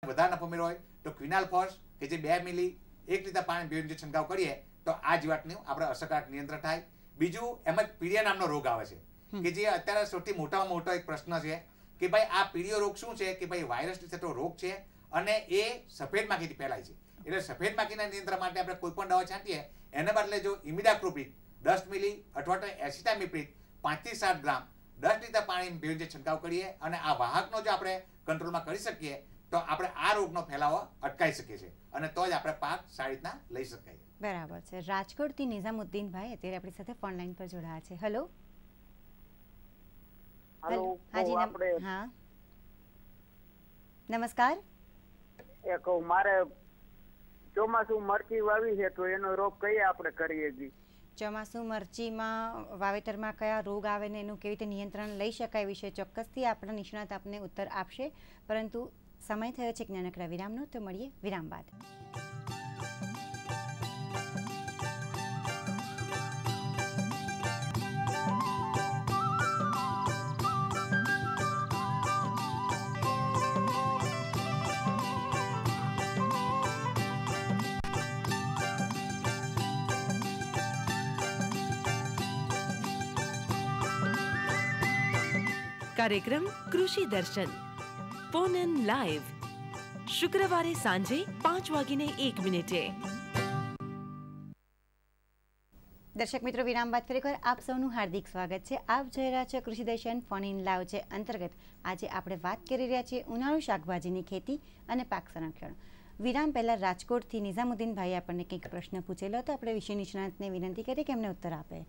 વધારે નફો મેળવો હોય તો ક્વિનાલ ફોસ કે જે 2 મિલી 1 લીટર પાણી બેન જે છંટકાવ કરીએ તો આ જીવાતનું આપણે અસરકારક નિયંત્રણ થાય. બીજું એમાં પીળિયા નામનો રોગ આવે છે કે જે અત્યારે સૌથી મોટામાં મોટો એક પ્રશ્ન છે કે ભાઈ આ પીળિયો રોગ શું છે કે ભાઈ વાયરસથી થતો રોગ છે અને એ સફેદ માખીથી ફેલાય છે. એટલે સફેદ માખીના નિયંત્રણ માટે આપણે કોઈ પણ દવા છાંટીએ એને બદલે જો ઇમિડાક્લોપ્રિડ 10 મિલી અથવા તો એસિટામિપ્રિડ 5 થી 7 ગ્રામ 10 લીટર પાણી ભેળવીને છંટકાવ કરીએ અને આ વાહકનો જો આપણે કંટ્રોલમાં કરી શકીએ તો આપણે આ રોગનો ફેલાવો અટકાવી શકીએ છીએ અને તો જ આપણે પાક સારી રીતના લઈ શકાય. બરાબર છે. રાજકોટથી નિઝામુદ્દીન ભાઈ અત્યારે આપણી સાથે ફોન લાઈન પર જોડાયા છે. હેલો. હાજી. હા, નમસ્કાર. એ કહું મારે ચોમાસું મરચી વાવી છે તો એનો રોગ કઈ આપણે કરીએ જી? ચોમાસું મરચીમાં વાવેતરમાં કયા રોગ આવે ને એનું કેવી રીતે નિયંત્રણ લઈ શકાય વિશે ચોક્કસથી આપણા નિષ્ણાત આપને ઉત્તર આપશે, પરંતુ સમય થયો છે નાનકડા વિરામનો, તો મળીએ વિરામ બાદ. કાર્યક્રમ કૃષિ દર્શન ફોન ઇન લાઈવ શુક્રવારે સાંજે 5:01. દર્શક મિત્રો, વિરામ બાદ ફરીવાર આપ સૌનું હાર્દિક સ્વાગત છે. આપ જોઈ રહ્યા છો કૃષિ દર્શન ફોન ઇન લાઈવ છે અંતર્ગત આજે આપણે વાત કરી રહ્યા છીએ ઉનાળુ શાકભાજીની ખેતી અને પાક સંરક્ષણ. વિરામ પહેલા રાજકોટથી નિઝામુદ્દીન ભાઈ આપણને કંઈક પ્રશ્ન પૂછેલો હતો, આપણે વિષય નિષ્ણાતને વિનંતી કરી કે એમને ઉત્તર આપે.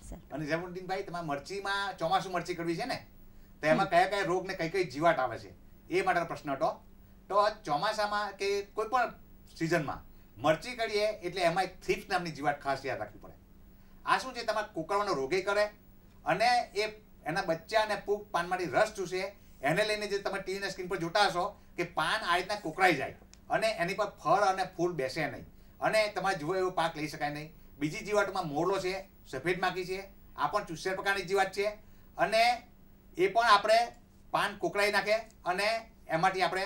સર, અને નિઝામુદ્દીન ભાઈ, તમારે મરચીમાં ચોમાસું મરચી કરવી છે ને, તો એમાં કયા કયા રોગ ને કઈ કઈ જીવાત આવે છે એ માટેનો પ્રશ્ન હતો. તો ચોમાસામાં કે કોઈ પણ સિઝનમાં મરચી કરીએ એટલે એમાં એક થ્રિપ્સ નામની જીવાત ખાસ યાદ રાખવી પડે. આ શું છે, તમારા કુકડાનો રોગે કરે અને એ એના બચ્ચા અને પૂગ પાનમાંથી રસ ચૂસે. એને લઈને જે તમે ટીવીના સ્ક્રીન પર જોતા હશો કે પાન આ રીતના કોકરાઈ જાય અને એની પર ફળ અને ફૂલ બેસે નહીં અને તમારે જુઓ એવો પાક લઈ શકાય નહીં. બીજી જીવાતોમાં મોરલો છે, સફેદ માખી છે, આ પણ ચુસ્સેર પ્રકારની જીવાત છે અને એ પણ આપણે પાન કોકરાઈ નાખે અને એમાંથી આપણે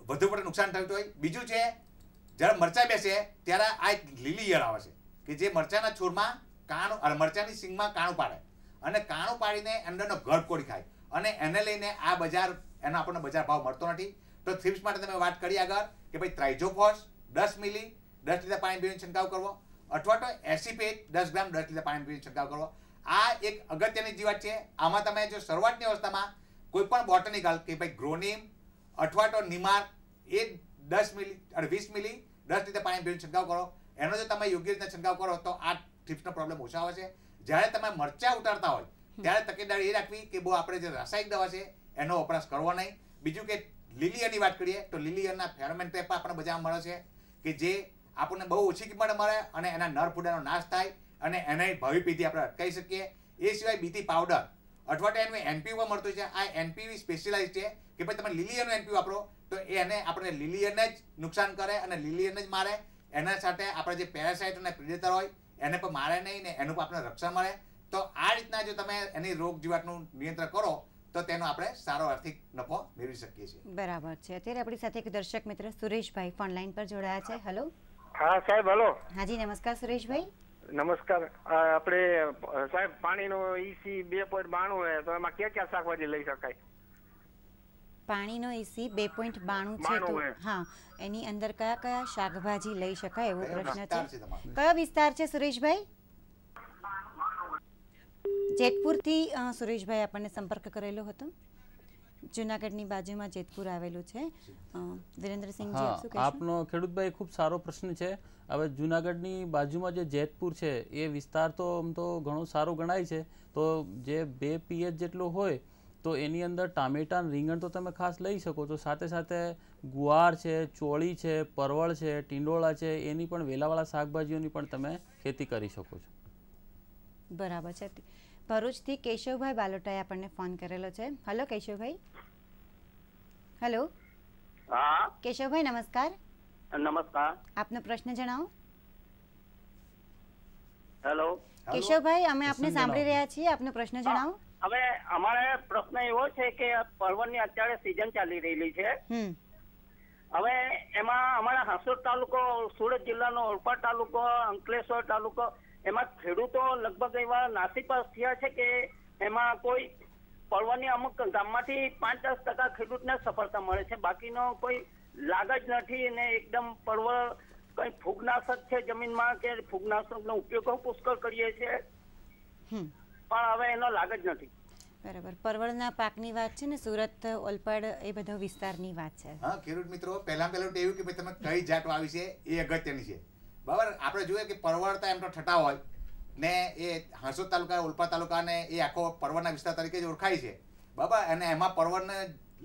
વધુ પડતું નુકસાન થતું હોય. બીજું છે, જ્યારે મરચાં બેસે ત્યારે આ એક લીલી ઈયળ આવે છે કે જે મરચાંના છોડમાં કાણું મરચાંની સિંગમાં કાણું પાડે અને કાણું પાડીને અંદરનો ગર્ભ કોડી ખાય અને એને લઈને આ બજાર એનો આપણને બજાર ભાવ મળતો નથી. તો થ્રિપ્સ માટે તમે વાત કરી આગળ કે ભાઈ ટ્રાઇઝોફોસ 10 મિલી 10 લીટર પાણી ભેળવીને છંટકાવ કરવો અથવા તો એસિપેટ 10 ગ્રામ 10 લીટર પાણી ભેળવીને છંટકાવ કરવો. આ એક અગત્યની જીવાત છે. આમાં તમે જો શરૂઆતની અવસ્થામાં કોઈ પણ બોટનિકલ કે ભાઈ ગ્રોનિમ અથવા તો નિમાર એ 10 મિલી અને 20 મિલી 10 લીટર પાણી ભેળવીને છંટકાવ કરો. એનો જો તમે યોગ્ય રીતે છંટકાવ કરો તો આ થ્રિપ્સનો પ્રોબ્લેમ ઓછો આવે છે. જ્યારે તમે મરચાં ઉતારતા હોય ત્યારે તકેદારી એ રાખવી કે બહુ આપણે જે રાસાયણિક દવા છે એનો વપરાશ કરવો નહીં. બીજું કે લીલીયરની વાત કરીએ તો લીલીયરના ફેરોમેન ટ્રેપ આપણે બજારમાં મળે છે કે જે આપણને બહુ ઓછી કિંમતે મળે અને એના નર ફૂદાનો નાશ થાય અને એને ભાવિ પેઢી આપણે અટકાવી શકીએ. એ સિવાય બીટી પાવડર અથવા તો એનું એનપીવી મળતું છે. આ એનપીવી સ્પેશિયલાઇઝ છે કે ભાઈ તમે લીલીયરનું એનપીવી વાપરો તો એને આપણે લીલીયરને જ નુકસાન કરે અને લીલીયરને જ મારે. એના સાથે આપણે જે પેરાસાઇટ અને પ્રિડેટર હોય એને પણ મારે નહીં ને એનું પણ આપણને રક્ષણ મળે. તો આ રીતના જો તમે એની રોગ જીવાતનું નિયંત્રણ કરો તો તેનો આપણે સારો આર્થિક નફો મેળવી શકીએ છીએ. બરાબર છે. અત્યારે આપણી સાથે એક દર્શક મિત્ર સુરેશભાઈ ફોન લાઈન પર જોડાયા છે. હેલો. હા સાહેબ, હલો. હાજી, નમસ્કાર સુરેશભાઈ. નમસ્કાર. આપણે સાહેબ પાણીનો EC 2.92 તો એમાં ક્યાં ક્યાં શાકભાજી લઈ શકાય? પાણીનો EC 2.92 છે તો હા, એની અંદર કયા કયા શાકભાજી લઈ શકાય એવો પ્રશ્ન છે. કયો વિસ્તાર છે સુરેશભાઈ? જેતપુરથી સુરેશભાઈ આપણને સંપર્ક કરેલો હતો. જુનાગઢની બાજુમાં જેતપુર આવેલું છે. વિરેન્દ્રસિંહજી આપ શું કહેશો? આપનો ખેડૂતભાઈ ખૂબ સારો પ્રશ્ન છે. હવે જુનાગઢની બાજુમાં જે જેતપુર છે એ વિસ્તાર તો આમ તો ઘણો સારો ગણાય છે. તો જે 2 PH જેટલો હોય તો એની અંદર ટામેટા રીંગણ તો તમે ખાસ લઈ શકો છો. સાથે સાથે ગુવાર છે, ચોળી છે, પરવળ છે, ટીંડોળા છે, એની પણ વેલાવાળા શાકભાજીઓની પણ તમે ખેતી કરી શકો છો. બરાબર છે. ભરૂચથી કેશવભાઈ બાલોટાએ આપણને ફોન કરેલો છે. હલો કેશવભાઈ. હેલો. હા કેશવભાઈ, નમસ્કાર. નમસ્કાર. આપનો પ્રશ્ન જણાવો. હેલો કેશવભાઈ, અમે આપને સાંભળી રહ્યા છીએ. આપનો પ્રશ્ન જણાવો. હવે અમારે પ્રશ્ન એવો છે કે પરવળની અત્યારે સિઝન ચાલી રહેલી છે. હમ હવે એમાં અમારા હાંસોદ તાલુકો, સુરત જિલ્લાનો ઓલપાડ તાલુકો, અંકલેશ્વર તાલુકો, એમાં ખેડૂતો લગભગ એવા નાસીપાસ થયા છે કે એમાં કોઈ પરવળની અમુક ગામમાંથી 5-10% ખેડૂતને સફળતા મળે છે, બાકીનો કોઈ લાગ જ નથી. અને એકદમ પરવળ કઈ ફૂગનાશક છે જમીનમાં કે ફૂગનાશકનો ઉપયોગ પુષ્કળ કરીએ છીએ, પણ હવે એનો લાગ જ નથી. બરાબર. પરવળના પાકની વાત છે ને, સુરત, ઓલપાડ એ બધો વિસ્તારની વાત છે. હા ખેડૂત મિત્રો, પહેલું એવું કે તમે કઈ જાત વાવી છે એ અગત્યની છે. બરાબર. આપણે જોઈએ કે પરવળ તો એમ તો ઠઠા હોય ને, એ હાંસોદ તાલુકા, ઓલપાડ તાલુકા ને એ આખો પરવળના વિસ્તાર તરીકે જ ઓળખાય છે. બરાબર. અને એમાં પરવળને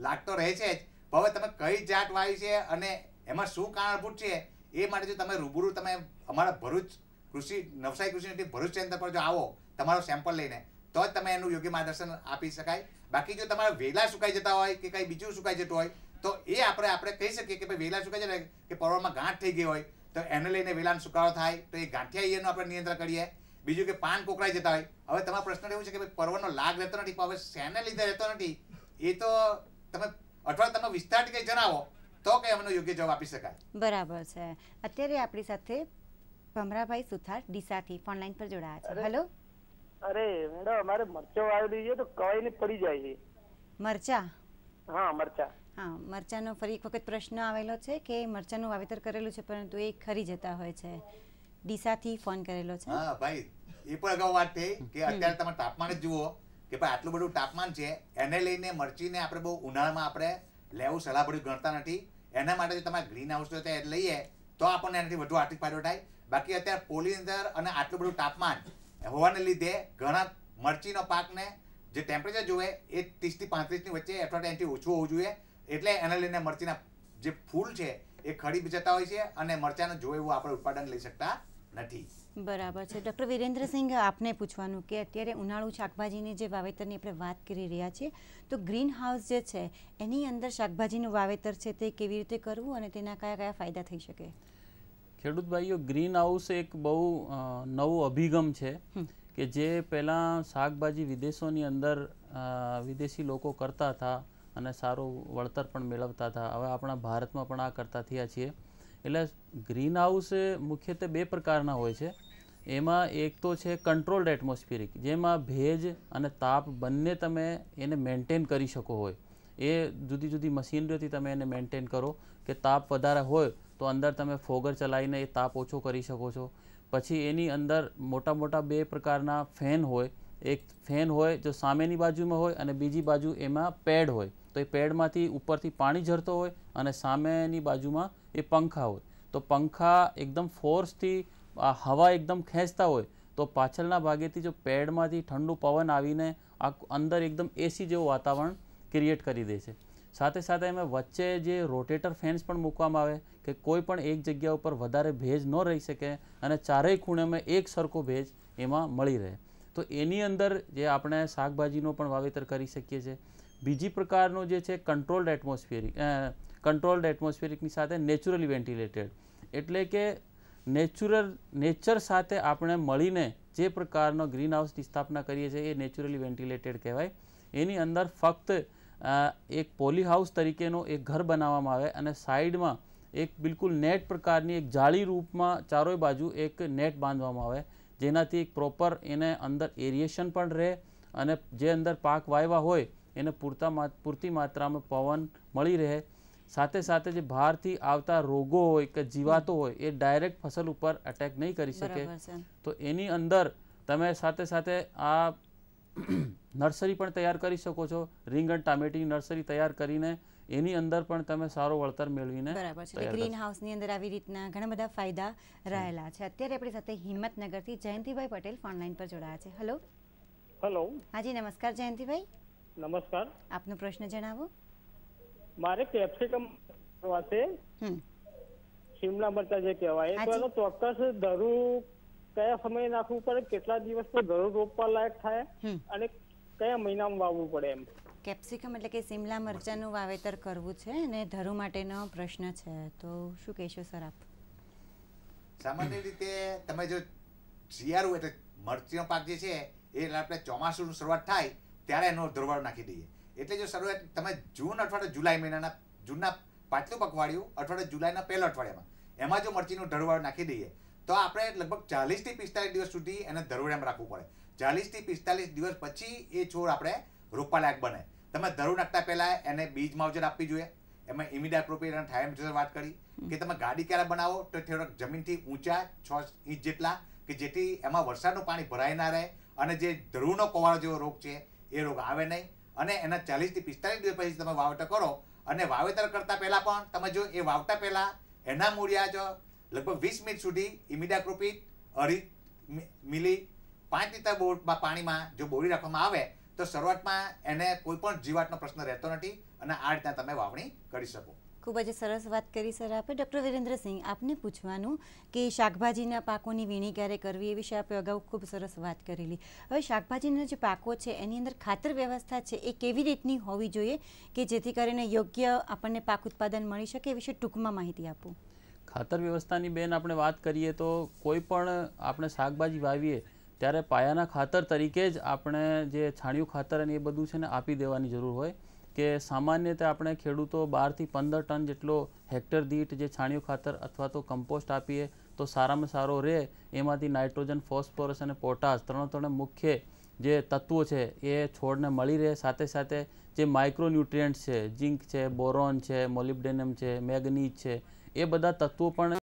લાગતો રહે છે જ. હવે તમે કઈ જાત વાવી છે અને એમાં શું કારણભૂત છે એ માટે જો તમે રૂબરૂ તમે અમારા ભરૂચ નવસારી કૃષિ યુનિવર્સિટી ભરૂચ કેન્દ્ર પર જો આવો તમારો સેમ્પલ લઈને, તો જ તમે એનું યોગ્ય માર્ગદર્શન આપી શકાય. બાકી જો તમારા વેલા સુકાઈ જતા હોય કે કંઈ બીજું સુકાઈ જતું હોય તો એ આપણે કહી શકીએ કે ભાઈ વેલા સુકાઈ જાય કે પરવળમાં ગાંઠ થઈ ગઈ હોય તો એને લઈને વેલાનો સુકારો થાય તો એ ગાંઠિયા એનું આપણે નિયંત્રણ કરીએ. બીજું કે પાન કોકરાઈ જતા હોય. હવે તમારો પ્રશ્ન એવું છે કે ભાઈ પરવળનો લાગ રહેતો નથી, પણ હવે શેને લીધે રહેતો નથી એ તો તમે અથવા તમે વિસ્તારથી કંઈ જણાવો તો કે એમનો યોગ્ય જવાબ આપી શકાય. બરાબર છે. અત્યારે આપણી સાથે ભમરાભાઈ સુથાર ડીસાથી ફોન લાઈન પર જોડાયા છે. હેલો. અરે મેડમ, અમારે મરચો વાવેલી છે તો કવાઈને પડી જાય છે. મરચા? હા, મરચા. હા, મરચાનો ફરી એક વખત પ્રશ્ન આવેલો છે કે મરચાનું વાવેતર કરેલું છે પરંતુ એ ખરી જતા હોય છે. ડીસાથી ફોન કરેલો છે. હા ભાઈ, એ પણ અગાઉ વાત થઈ કે અત્યારે તમે તાપમાન જ જુઓ કે ભાઈ આટલું બધું તાપમાન છે, એને લઈને મરચીને આપણે બહુ ઉનાળામાં આપણે લેવું સલાહભર્યું ગણતા નથી. એના માટે જો તમારે ગ્રીન હાઉસ લઈએ તો આપણને એનાથી વધુ આર્થિક ફાયદો થાય. બાકી અત્યારે પોલીની અંદર અને આટલું બધું તાપમાન હોવાને લીધે ઘણા મરચીનો પાકને જે ટેમ્પરેચર જોઈએ એ 30 થી 35 ની વચ્ચે અથવા એનાથી ઓછું હોવું જોઈએ. એટલે એને લઈને મરચીના જે ફૂલ છે એ ખરી જતા હોય છે અને મરચાનું જોઈએ એવું આપણે ઉત્પાદન લઈ શકતા નથી. બરાબર છે. ડૉક્ટર વિરેન્દ્રસિંહ, આપને પૂછવાનું કે અત્યારે ઉનાળુ શાકભાજીની જે વાવેતરની આપણે વાત કરી રહ્યા છીએ તો ગ્રીન હાઉસ જે છે એની અંદર શાકભાજીનું વાવેતર છે તે કેવી રીતે કરવું અને તેના કયા કયા ફાયદા થઈ શકે? ખેડૂત ભાઈઓ, ગ્રીન હાઉસ એક બહુ નવો અભિગમ છે કે જે પહેલાં શાકભાજી વિદેશોની અંદર વિદેશી લોકો કરતા હતા અને સારું વળતર પણ મેળવતા હતા. હવે આપણા ભારતમાં પણ આ કરતા થયા છીએ. એટલે ગ્રીન હાઉસ મુખ્યત્વે બે પ્રકારના હોય છે. એમાં એક તો છે કંટ્રોલ્ડ એટમોસ્ફિયરિક, જેમાં ભેજ અને તાપ બંને તમે એને મેન્ટેન કરી શકો હોય. એ જુદી જુદી મશીનરીઓથી તમે એને મેન્ટેન કરો કે તાપ વધારે હોય તો અંદર તમે ફોગર ચલાવીને એ તાપ ઓછો કરી શકો છો. પછી એની અંદર મોટા મોટા બે પ્રકારના ફેન હોય. એક ફેન હોય જો સામેની બાજુમાં હોય અને બીજી બાજુ એમાં પેડ હોય. તો એ પેડમાંથી ઉપરથી પાણી ઝરતો હોય અને સામેની બાજુમાં એ પંખા હોય. તો પંખા એકદમ ફોર્સથી હવા એકદમ ખેંચતા હોય તો પાછળના ભાગેથી જો પેડમાંથી ઠંડુ પવન આવીને અંદર એકદમ એસી જેવું વાતાવરણ ક્રિએટ કરી દે છે. સાથે સાથે એમાં વચ્ચે જે રોટેટર ફેન્સ પણ મૂકવામાં આવે કે કોઈ પણ એક જગ્યા ઉપર વધારે ભેજ ન રહી શકે અને ચારેય ખૂણેમાં એક સરખો ભેજ એમાં મળી રહે. તો એની અંદર જે આપણે શાકભાજીનો પણ વાવેતર કરી શકીએ છીએ. બીજી પ્રકારનો જે છે કંટ્રોલ્ડ એટમોસ્ફિયરિકની સાથે નેચરલી વેન્ટિલેટેડ, એટલે કે નેચર સાથે આપણે મળીને જે પ્રકારનો ગ્રીન હાઉસની સ્થાપના કરીએ છીએ એ નેચરલી વેન્ટિલેટેડ કહેવાય. એની અંદર ફક્ત એક પોલી હાઉસ તરીકેનો એક ઘર બનાવવામાં આવે અને સાઈડમાં એક બિલકુલ નેટ પ્રકારની એક જાળી રૂપમાં ચારોય બાજુ એક નેટ બાંધવામાં આવે, જેનાથી એક પ્રોપર એને અંદર એરિએશન પણ રહે અને જે અંદર પાક વાવ્યા હોય એને પૂરતી માત્રામાં પવન મળી રહે. સાથે સાથે જે બહારથી આવતા રોગો હોય કે જીવાતો હોય એ ડાયરેક્ટ ફસલ ઉપર અટેક નહીં કરી શકે. તો એની અંદર તમે સાથે સાથે આ નર્સરી પણ તૈયાર કરી શકો છો. રીંગણ ટામેટીની નર્સરી તૈયાર કરીને એની અંદર પણ તમે સારો વળતર મેળવીને. બરાબર છે. ગ્રીન હાઉસની અંદર આવી રીતના ઘણા બધા ફાયદા રહેલા છે. અત્યારે આપણી સાથે હિંમતનગરથી જયંતિભાઈ પટેલ ફોન લાઈન પર જોડાયા છે. હેલો. હેલો. હાજી નમસ્કાર જયંતિભાઈ. નમસ્કાર. આપનો પ્રશ્ન જણાવો. મારે કેપ્સિકમ છે, શિમલા મરચા જે કહેવાય, તો એનો ચોક્કસ ધરું કયા સમયે નાખવું પડે, કેટલા દિવસ તો ધરું રોપવા લાયક થાય અને કયા મહિનામાં વાવવું પડે એમ? કેપ્સિકમ એટલે કે શિમલા મરચાનું વાવેતર કરવું છે અને ધરુ માટેનો પ્રશ્ન છે, તો શું કહેશો સર આપ? સામાન્ય રીતે તમે જો શિયાળુ એટલે મરચીનો પાક જે છે એ આપણે ચોમાસુની શરૂઆત થાય ત્યારે એનો ધરવાળો નાખી દઈએ. એટલે જો શરૂઆત તમે જૂન અથવા જુલાઈ મહિનાના જૂનના પાછલું પખવાડિયું અથવા જુલાઈના પહેલા અઠવાડિયામાં એમાં જો મરચીનું ધરુવાળું નાખી દઈએ તો આપણે લગભગ 40 થી 45 દિવસ સુધી એને ધરુવાળામાં રાખવું પડે. 40 થી 45 દિવસ પછી એ છોડ આપણે રોપવા લાયક બને. તમે ધરું નાખતા પહેલા એને બીજ માવજત આપવી જોઈએ. એમાં ઇમિડાક્લોપ્રિડ અને થાઇમેથાઝોન વાત કરી કે તમે ગાડી ક્યારે બનાવો તો થોડોક જમીનથી ઊંચા 6 ઇંચ જેટલા, કે જેથી એમાં વરસાદનું પાણી ભરાઈ ના રહે અને જે ધરુનો કોવાળો જેવો રોગ છે એ રોગ આવે નહીં. અને એના 40 થી 45 દિવસ પછી તમે વાવેતર કરો અને વાવેતર કરતા પહેલા પણ તમે જો એ વાવતા પહેલા એના મૂળિયા જો લગભગ 20 મિનિટ સુધી ઇમિડાક્લોપ્રિડ 2.5 મિલી 5 લીટર પાણીમાં જો બોળી રાખવામાં આવે તો શરૂઆતમાં એને કોઈ પણ જીવાતનો પ્રશ્ન રહેતો નથી અને આ રીતના તમે વાવણી કરી શકો. ખૂબ જ સરસ વાત કરી સર આપે. ડૉક્ટર વિરેન્દ્રસિંહ, આપને પૂછવાનું કે શાકભાજીના પાકોની વીણી ક્યારે કરવી એ વિશે આપણે અગાઉ ખૂબ સરસ વાત કરેલી. હવે શાકભાજીના જે પાકો છે એની અંદર ખાતર વ્યવસ્થા છે એ કેવી રીતની હોવી જોઈએ કે જેથી કરીને યોગ્ય આપણને પાક ઉત્પાદન મળી શકે એ વિશે ટૂંકમાં માહિતી આપો. ખાતર વ્યવસ્થાની બેન આપણે વાત કરીએ તો કોઈ પણ આપણે શાકભાજી વાવીએ ત્યારે પાયાના ખાતર તરીકે જ આપણે જે છાણિયું ખાતર અને એ બધું છે ને આપી દેવાની જરૂર હોય કે સામાન્ય રીતે આપણે ખેડૂતો 12 થી 15 ટન જેટલો હેક્ટર દીઠ જે છાણિયું ખાતર અથવા તો કમ્પોસ્ટ આપીએ તો સારામાં સારો રહે. એમાંથી નાઇટ્રોજન, ફોસ્ફરસ અને પોટાશ ત્રણે મુખ્ય જે તત્વો છે એ છોડને મળી રહે. સાથે સાથે જે માઇક્રોન્યુટ્રિયન્ટ્સ છે, ઝિંક છે, બોરોન છે, મોલિબ્ડેનમ છે, મેગ્નીઝ છે, એ બધા તત્વો પણ